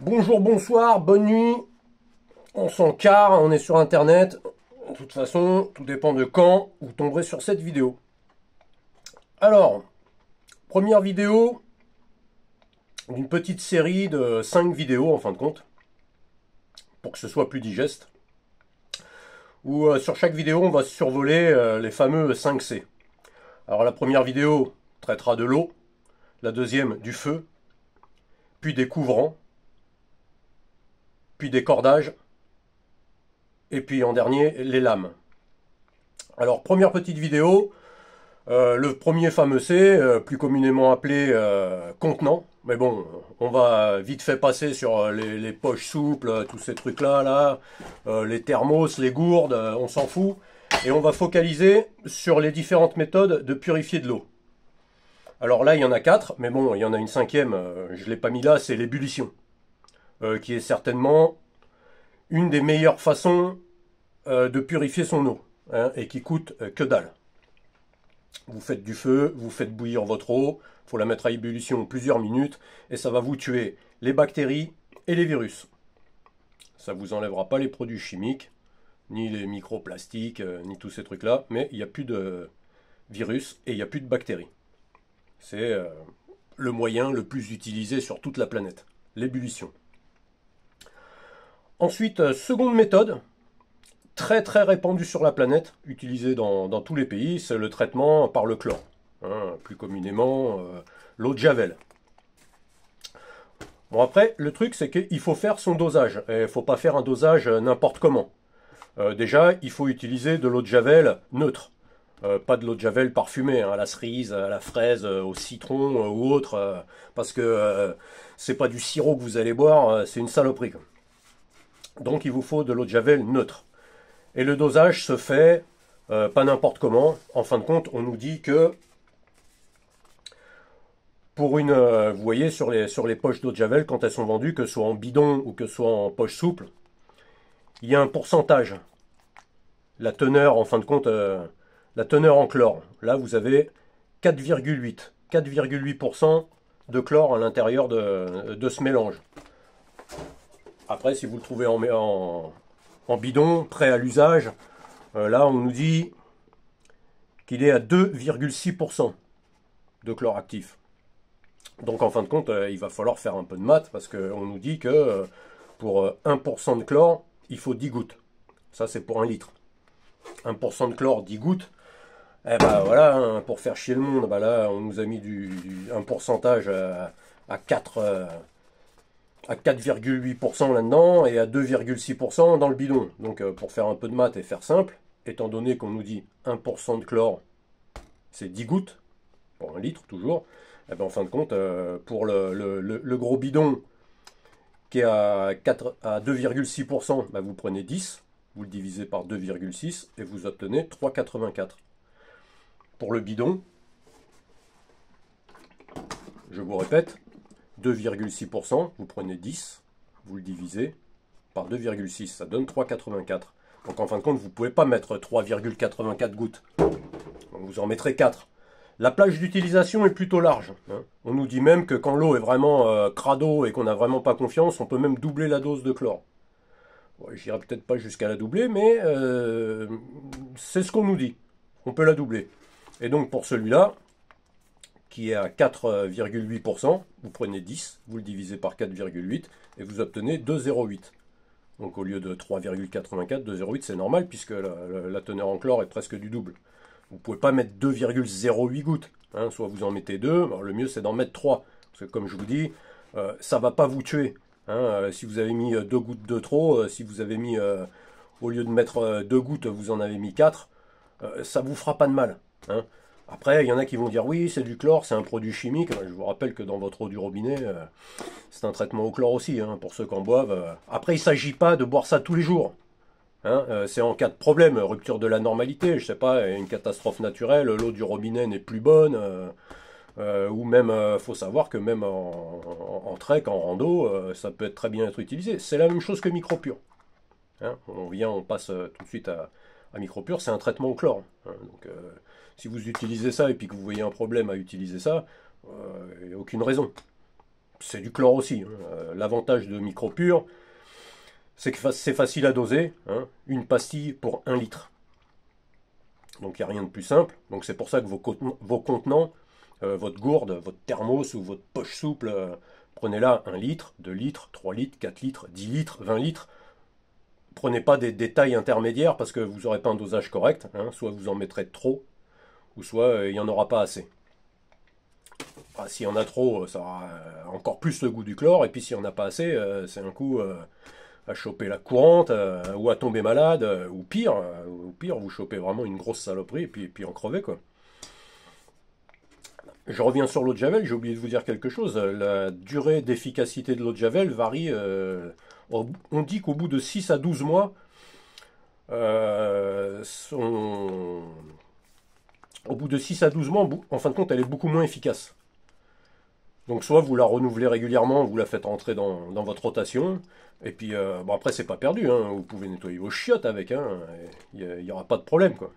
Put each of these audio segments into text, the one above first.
Bonjour, bonsoir, bonne nuit. On s'en carre, on est sur internet. De toute façon, tout dépend de quand vous tomberez sur cette vidéo. Alors, première vidéo d'une petite série de 5 vidéos en fin de compte, pour que ce soit plus digeste. Où sur chaque vidéo, on va survoler les fameux 5C. Alors la première vidéo traitera de l'eau, la deuxième du feu, puis des couvrants, puis des cordages, et puis en dernier, les lames. Alors, première petite vidéo, le premier fameux C, plus communément appelé contenant. Mais bon, on va vite fait passer sur les poches souples, tous ces trucs-là, les thermos, les gourdes, on s'en fout. Et on va focaliser sur les différentes méthodes de purifier de l'eau. Alors là, il y en a 4, mais bon, il y en a une cinquième, je ne l'ai pas mis là, c'est l'ébullition. Qui est certainement une des meilleures façons de purifier son eau, hein, et qui coûte que dalle. Vous faites du feu, vous faites bouillir votre eau, il faut la mettre à ébullition plusieurs minutes, et ça va vous tuer les bactéries et les virus. Ça ne vous enlèvera pas les produits chimiques, ni les microplastiques, ni tous ces trucs-là, mais il n'y a plus de virus et il n'y a plus de bactéries. C'est le moyen le plus utilisé sur toute la planète, l'ébullition. Ensuite, seconde méthode, très répandue sur la planète, utilisée dans tous les pays, c'est le traitement par le chlore. Hein, plus communément, l'eau de Javel. Bon après, le truc c'est qu'il faut faire son dosage. Il ne faut pas faire un dosage n'importe comment. Déjà, il faut utiliser de l'eau de Javel neutre. Pas de l'eau de Javel parfumée, hein, à la cerise, à la fraise, au citron ou autre. Parce que c'est pas du sirop que vous allez boire, c'est une saloperie. Donc il vous faut de l'eau de Javel neutre. Et le dosage se fait pas n'importe comment. En fin de compte, on nous dit que pour une, vous voyez sur les poches d'eau de Javel, quand elles sont vendues, que ce soit en bidon ou que ce soit en poche souple, il y a un pourcentage. La teneur, en fin de compte, la teneur en chlore. Là, vous avez 4,8. 4,8% de chlore à l'intérieur de ce mélange. Après, si vous le trouvez en bidon, prêt à l'usage, là, on nous dit qu'il est à 2,6% de chlore actif. Donc, en fin de compte, il va falloir faire un peu de maths, parce qu'on nous dit que pour 1% de chlore, il faut 10 gouttes. Ça, c'est pour 1 litre. 1% de chlore, 10 gouttes. Eh ben voilà, hein, pour faire chier le monde, ben là, on nous a mis un pourcentage à 4,8% là-dedans et à 2,6% dans le bidon. Donc pour faire un peu de maths et faire simple, étant donné qu'on nous dit 1% de chlore, c'est 10 gouttes, pour 1 litre toujours, et ben en fin de compte, pour le gros bidon qui est à 2,6%, ben vous prenez 10, vous le divisez par 2,6 et vous obtenez 3,84. Pour le bidon, je vous répète, 2,6%, vous prenez 10, vous le divisez par 2,6, ça donne 3,84. Donc en fin de compte, vous ne pouvez pas mettre 3,84 gouttes. Donc vous en mettrez 4. La plage d'utilisation est plutôt large. Hein. On nous dit même que quand l'eau est vraiment crado et qu'on n'a vraiment pas confiance, on peut même doubler la dose de chlore. Bon, j'irai peut-être pas jusqu'à la doubler, mais c'est ce qu'on nous dit. On peut la doubler. Et donc pour celui-là, qui est à 4,8%, vous prenez 10, vous le divisez par 4,8 et vous obtenez 2,08. Donc au lieu de 3,84, 2,08 c'est normal puisque la teneur en chlore est presque du double. Vous ne pouvez pas mettre 2,08 gouttes, hein, soit vous en mettez 2, alors le mieux c'est d'en mettre 3, parce que comme je vous dis, ça ne va pas vous tuer. Hein, si vous avez mis 2 gouttes de trop, si vous avez mis, au lieu de mettre 2 gouttes, vous en avez mis 4, ça ne vous fera pas de mal. Hein. Après, il y en a qui vont dire oui, c'est du chlore, c'est un produit chimique. Je vous rappelle que dans votre eau du robinet, c'est un traitement au chlore aussi, hein, pour ceux qui en boivent. Après, il ne s'agit pas de boire ça tous les jours. Hein, c'est en cas de problème, rupture de la normalité, je sais pas, une catastrophe naturelle, l'eau du robinet n'est plus bonne, ou même, faut savoir que même en trek, en rando, ça peut très bien être utilisé. C'est la même chose que Micropure. Hein, on passe tout de suite à Micropure, c'est un traitement au chlore. Hein, donc, si vous utilisez ça et puis que vous voyez un problème à utiliser ça, il n'y a aucune raison. c'est du chlore aussi. Hein. L'avantage de MicroPure, c'est que c'est facile à doser. Hein. Une pastille pour 1 litre. Donc il n'y a rien de plus simple. Donc c'est pour ça que vos contenants, votre gourde, votre thermos ou votre poche souple, prenez là 1 litre, 2 litres, 3 litres, 4 litres, 10 litres, 20 litres. Prenez pas des tailles intermédiaires parce que vous n'aurez pas un dosage correct. Hein. Soit vous en mettrez trop, ou soit il n'y en aura pas assez. Ah, s'il y en a trop, ça aura encore plus le goût du chlore. Et puis s'il n'y en a pas assez, c'est un coup à choper la courante, ou à tomber malade, ou pire, vous chopez vraiment une grosse saloperie et puis en crever quoi. Je reviens sur l'eau de Javel, j'ai oublié de vous dire quelque chose. La durée d'efficacité de l'eau de Javel varie. On dit qu'au bout de 6 à 12 mois, au bout de 6 à 12 mois, en fin de compte, elle est beaucoup moins efficace. Donc soit vous la renouvelez régulièrement, vous la faites rentrer dans votre rotation, et puis bon, après c'est pas perdu, hein, vous pouvez nettoyer vos chiottes avec, hein, il n'y aura pas de problème quoi.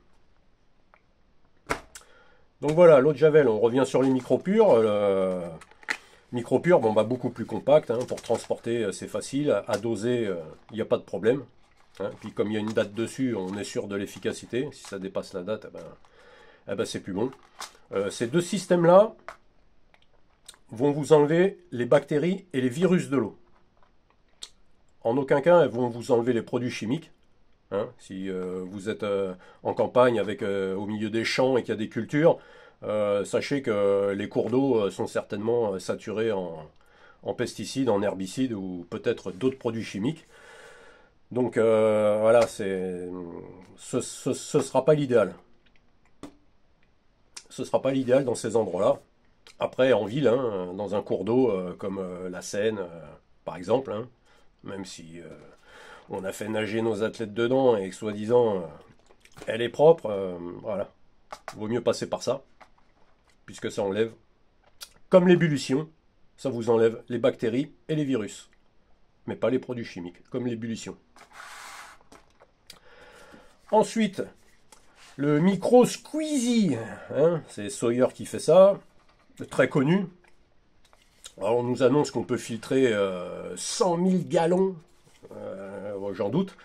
Donc voilà, l'eau de Javel, on revient sur les micropures. Micropure, bon, bah, beaucoup plus compact, hein, pour transporter c'est facile, à doser il n'y a pas de problème. Hein. Puis comme il y a une date dessus, on est sûr de l'efficacité, si ça dépasse la date, eh ben, c'est plus bon. Ces deux systèmes-là vont vous enlever les bactéries et les virus de l'eau. En aucun cas, elles vont vous enlever les produits chimiques. Hein, si vous êtes en campagne avec au milieu des champs et qu'il y a des cultures, sachez que les cours d'eau sont certainement saturés en pesticides, en herbicides ou peut-être d'autres produits chimiques. Donc voilà, ce sera pas l'idéal. Ce sera pas l'idéal dans ces endroits-là. Après, en ville, hein, dans un cours d'eau comme la Seine, par exemple, hein, même si on a fait nager nos athlètes dedans et que soi-disant elle est propre, voilà, vaut mieux passer par ça, puisque ça enlève, comme l'ébullition, ça vous enlève les bactéries et les virus, mais pas les produits chimiques, comme l'ébullition. Ensuite, le micro squeezie, hein, c'est Sawyer qui fait ça, très connu. Alors on nous annonce qu'on peut filtrer 100 000 gallons, j'en doute.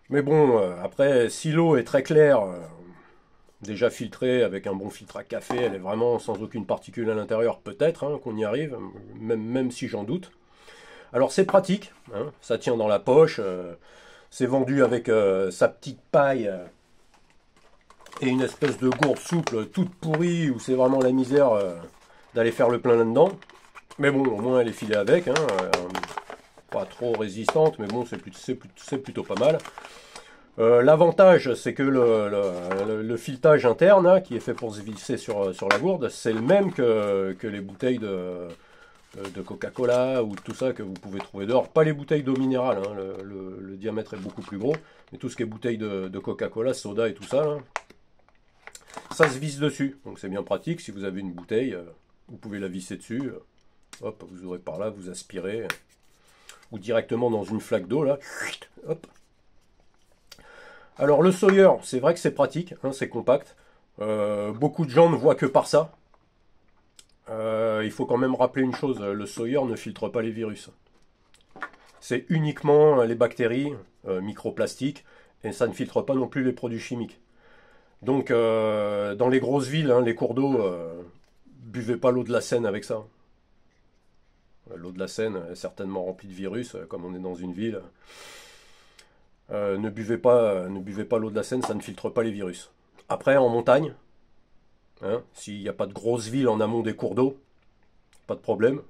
Mais bon, après, si l'eau est très claire, déjà filtrée avec un bon filtre à café, elle est vraiment sans aucune particule à l'intérieur, peut-être hein, qu'on y arrive, même si j'en doute. Alors c'est pratique, hein, ça tient dans la poche, c'est vendu avec sa petite paille et une espèce de gourde souple toute pourrie où c'est vraiment la misère d'aller faire le plein là-dedans. Mais bon, au moins elle est filée avec, hein, pas trop résistante, mais bon, c'est plutôt pas mal. L'avantage, c'est que le filetage interne, hein, qui est fait pour se visser sur la gourde, c'est le même que les bouteilles de Coca-Cola ou tout ça que vous pouvez trouver dehors. Pas les bouteilles d'eau minérale, hein, le diamètre est beaucoup plus gros, mais tout ce qui est bouteilles de Coca-Cola, soda et tout ça, là, ça se visse dessus. Donc c'est bien pratique, si vous avez une bouteille, vous pouvez la visser dessus. Hop, vous aurez par là, vous aspirez. Ou directement dans une flaque d'eau, là. Hop. Alors le Sawyer, c'est vrai que c'est pratique, hein, c'est compact. Beaucoup de gens ne voient que par ça. Il faut quand même rappeler une chose, le Sawyer ne filtre pas les virus. C'est uniquement les bactéries, microplastiques, et ça ne filtre pas non plus les produits chimiques. Donc dans les grosses villes, hein, les cours d'eau, buvez pas l'eau de la Seine avec ça. L'eau de la Seine est certainement remplie de virus, comme on est dans une ville. Ne buvez pas l'eau de la Seine, ça ne filtre pas les virus. Après, en montagne, hein, s'il n'y a pas de grosse ville en amont des cours d'eau, pas de problème.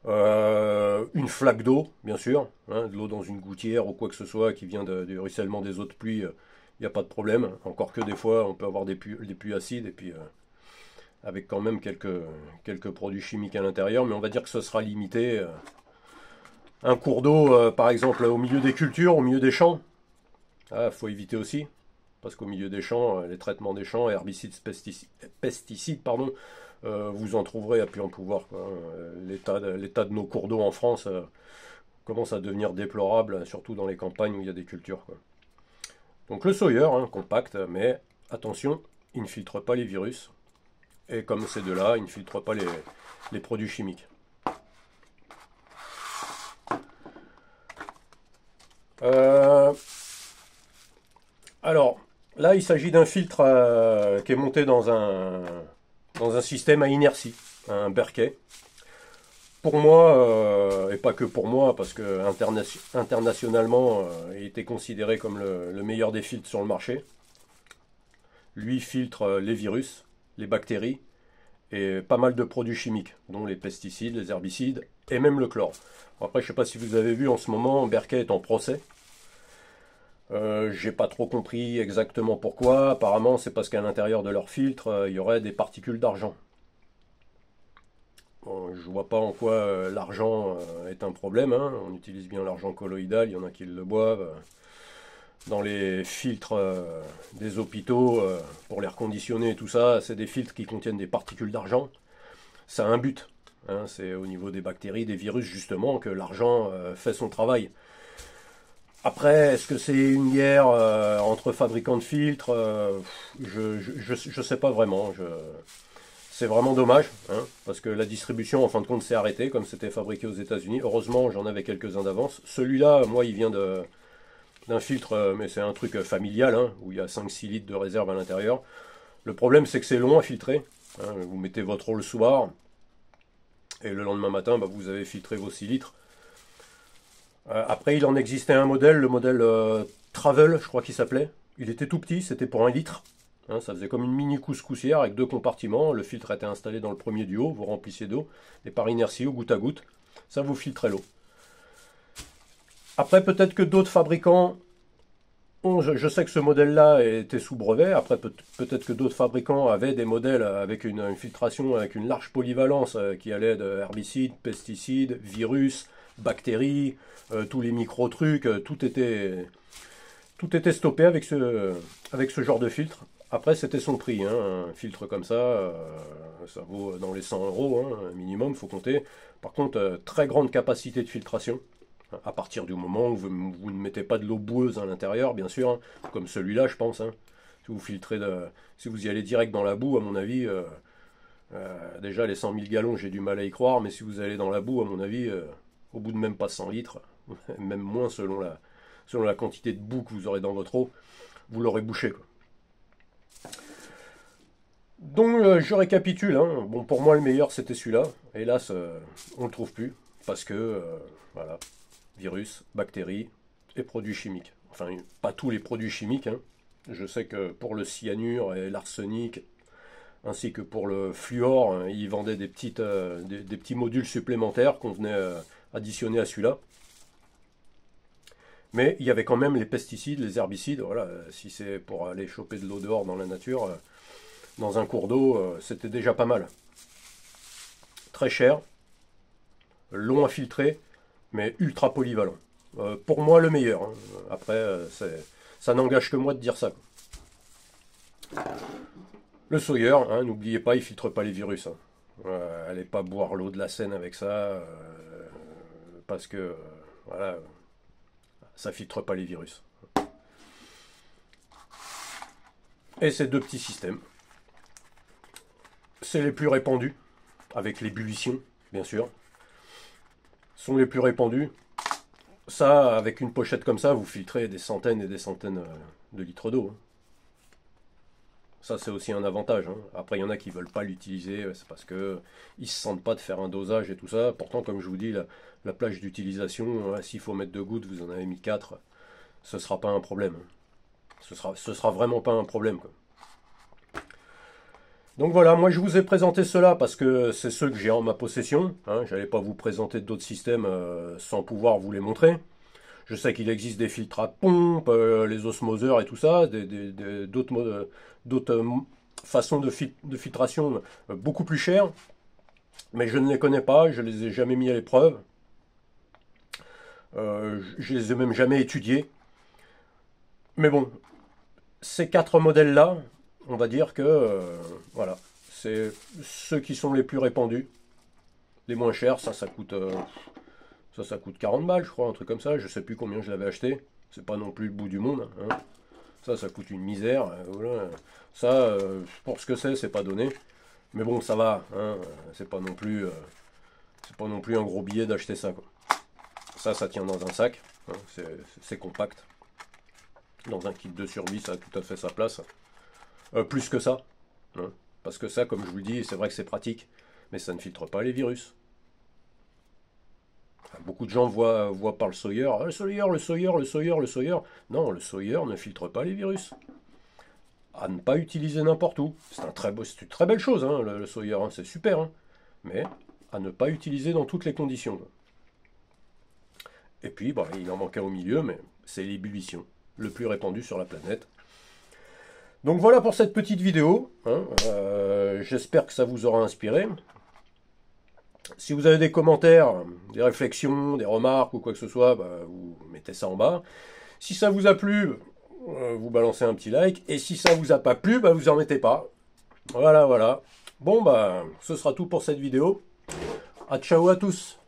Une flaque d'eau, bien sûr, hein, de l'eau dans une gouttière ou quoi que ce soit qui vient du ruissellement des eaux de pluie, il n'y a pas de problème. Encore que des fois, on peut avoir des pluies acides et puis avec quand même quelques produits chimiques à l'intérieur, mais on va dire que ce sera limité. Un cours d'eau, par exemple, au milieu des cultures, au milieu des champs, faut éviter aussi, parce qu'au milieu des champs, les traitements des champs, herbicides, pesticides, pardon, vous en trouverez à plus en pouvoir. L'état de nos cours d'eau en France commence à devenir déplorable, surtout dans les campagnes où il y a des cultures, quoi. Donc le Sawyer, hein, compact, mais attention, il ne filtre pas les virus. Et comme ces deux-là, ils ne filtrent pas les produits chimiques. Alors, là, il s'agit d'un filtre qui est monté dans un système à inertie, un Berkey. Pour moi, et pas que pour moi, parce que internationalement, il était considéré comme le meilleur des filtres sur le marché. Lui filtre les virus, les bactéries et pas mal de produits chimiques, dont les pesticides, les herbicides et même le chlore. Après, je ne sais pas si vous avez vu en ce moment, Berkey est en procès. J'ai pas trop compris exactement pourquoi. Apparemment, c'est parce qu'à l'intérieur de leur filtre, il y aurait des particules d'argent. Bon, je vois pas en quoi l'argent est un problème, hein. On utilise bien l'argent colloïdal, il y en a qui le boivent. Dans les filtres des hôpitaux, pour les reconditionner et tout ça, c'est des filtres qui contiennent des particules d'argent. Ça a un but, hein. C'est au niveau des bactéries, des virus justement, que l'argent fait son travail. Après, est-ce que c'est une guerre entre fabricants de filtres? Je sais pas vraiment. C'est vraiment dommage, hein, parce que la distribution, en fin de compte, s'est arrêtée, comme c'était fabriqué aux États-Unis. Heureusement, j'en avais quelques-uns d'avance. Celui-là, moi, il vient d'un filtre, mais c'est un truc familial, hein, où il y a 5-6 litres de réserve à l'intérieur. Le problème, c'est que c'est long à filtrer, hein. Vous mettez votre eau le soir, et le lendemain matin, bah, vous avez filtré vos 6 litres. Après, il en existait un modèle, le modèle Travel, je crois qu'il s'appelait. Il était tout petit, c'était pour 1 litre. Hein, ça faisait comme une mini couscoussière avec 2 compartiments. Le filtre était installé dans le premier du haut, vous remplissiez d'eau. Et par inertie, au goutte à goutte, ça vous filtrait l'eau. Après, peut-être que d'autres fabricants, je sais que ce modèle-là était sous brevet. Après, peut-être que d'autres fabricants avaient des modèles avec une filtration, avec une large polyvalence qui allait de herbicides, pesticides, virus, bactéries, tous les micro-trucs, tout était stoppé avec ce genre de filtre. Après, c'était son prix, hein. Un filtre comme ça vaut dans les 100 euros, hein, minimum, faut compter. Par contre, très grande capacité de filtration. À partir du moment où vous ne mettez pas de l'eau boueuse à l'intérieur, bien sûr, hein, comme celui-là, je pense. Hein. Si vous y allez direct dans la boue, à mon avis, déjà les 100 000 gallons, j'ai du mal à y croire, mais si vous allez dans la boue, à mon avis, au bout de même pas 100 litres, même moins selon la quantité de boue que vous aurez dans votre eau, vous l'aurez bouché, quoi. Donc je récapitule, hein. Bon, pour moi le meilleur c'était celui-là. Hélas, on ne le trouve plus parce que voilà, virus, bactéries et produits chimiques. Enfin, pas tous les produits chimiques, hein. Je sais que pour le cyanure et l'arsenic, ainsi que pour le fluor, hein, ils vendaient des petits modules supplémentaires qu'on venait additionner à celui-là. Mais il y avait quand même les pesticides, les herbicides. Voilà, si c'est pour aller choper de l'eau dehors dans la nature, dans un cours d'eau, c'était déjà pas mal. Très cher, long à filtrer, mais ultra polyvalent. Pour moi, le meilleur, hein. Après, ça n'engage que moi de dire ça. Le Sawyer, hein, n'oubliez pas, il filtre pas les virus, hein. Allez pas boire l'eau de la Seine avec ça, parce que voilà, ça filtre pas les virus. Et ces deux petits systèmes, c'est les plus répandus, avec l'ébullition, bien sûr, sont les plus répandus. Ça, avec une pochette comme ça, vous filtrez des centaines et des centaines de litres d'eau, hein. Ça, c'est aussi un avantage, hein. Après, il y en a qui ne veulent pas l'utiliser, c'est parce qu'ils ne se sentent pas de faire un dosage et tout ça. Pourtant, comme je vous dis, la plage d'utilisation, s'il faut mettre 2 gouttes, vous en avez mis 4, ce ne sera pas un problème. Ce sera vraiment pas un problème, quoi. Donc voilà, moi je vous ai présenté cela parce que c'est ceux que j'ai en ma possession, hein. Je n'allais pas vous présenter d'autres systèmes sans pouvoir vous les montrer. Je sais qu'il existe des filtres à pompe, les osmoseurs et tout ça, d'autres façons de filtration beaucoup plus chères, mais je ne les connais pas, je ne les ai jamais mis à l'épreuve. Je les ai même jamais étudiés. Mais bon, ces 4 modèles-là, on va dire que voilà, c'est ceux qui sont les plus répandus, les moins chers. Ça coûte 40 balles, je crois, un truc comme ça. Je sais plus combien je l'avais acheté. C'est pas non plus le bout du monde, hein. Ça coûte une misère. Voilà. Ça, pour ce que c'est pas donné. Mais bon, ça va, hein, c'est pas non plus un gros billet d'acheter ça, quoi. Ça tient dans un sac, hein, c'est compact. Dans un kit de survie, ça a tout à fait sa place. Plus que ça, hein, parce que ça, comme je vous le dis, c'est vrai que c'est pratique, mais ça ne filtre pas les virus. Enfin, beaucoup de gens voient par le Sawyer, ah, le Sawyer, le Sawyer, le Sawyer, le Sawyer. Non, le Sawyer ne filtre pas les virus. À ne pas utiliser n'importe où. C'est une très belle chose, hein, le Sawyer, hein, c'est super, hein, mais à ne pas utiliser dans toutes les conditions. Et puis, bah, il en manquait au milieu, mais c'est l'ébullition, le plus répandu sur la planète. Donc voilà pour cette petite vidéo, hein. J'espère que ça vous aura inspiré. Si vous avez des commentaires, des réflexions, des remarques ou quoi que ce soit, bah, vous mettez ça en bas. Si ça vous a plu, vous balancez un petit like. Et si ça vous a pas plu, bah, vous en mettez pas. Voilà, voilà. Bon, bah, ce sera tout pour cette vidéo. Ciao à tous.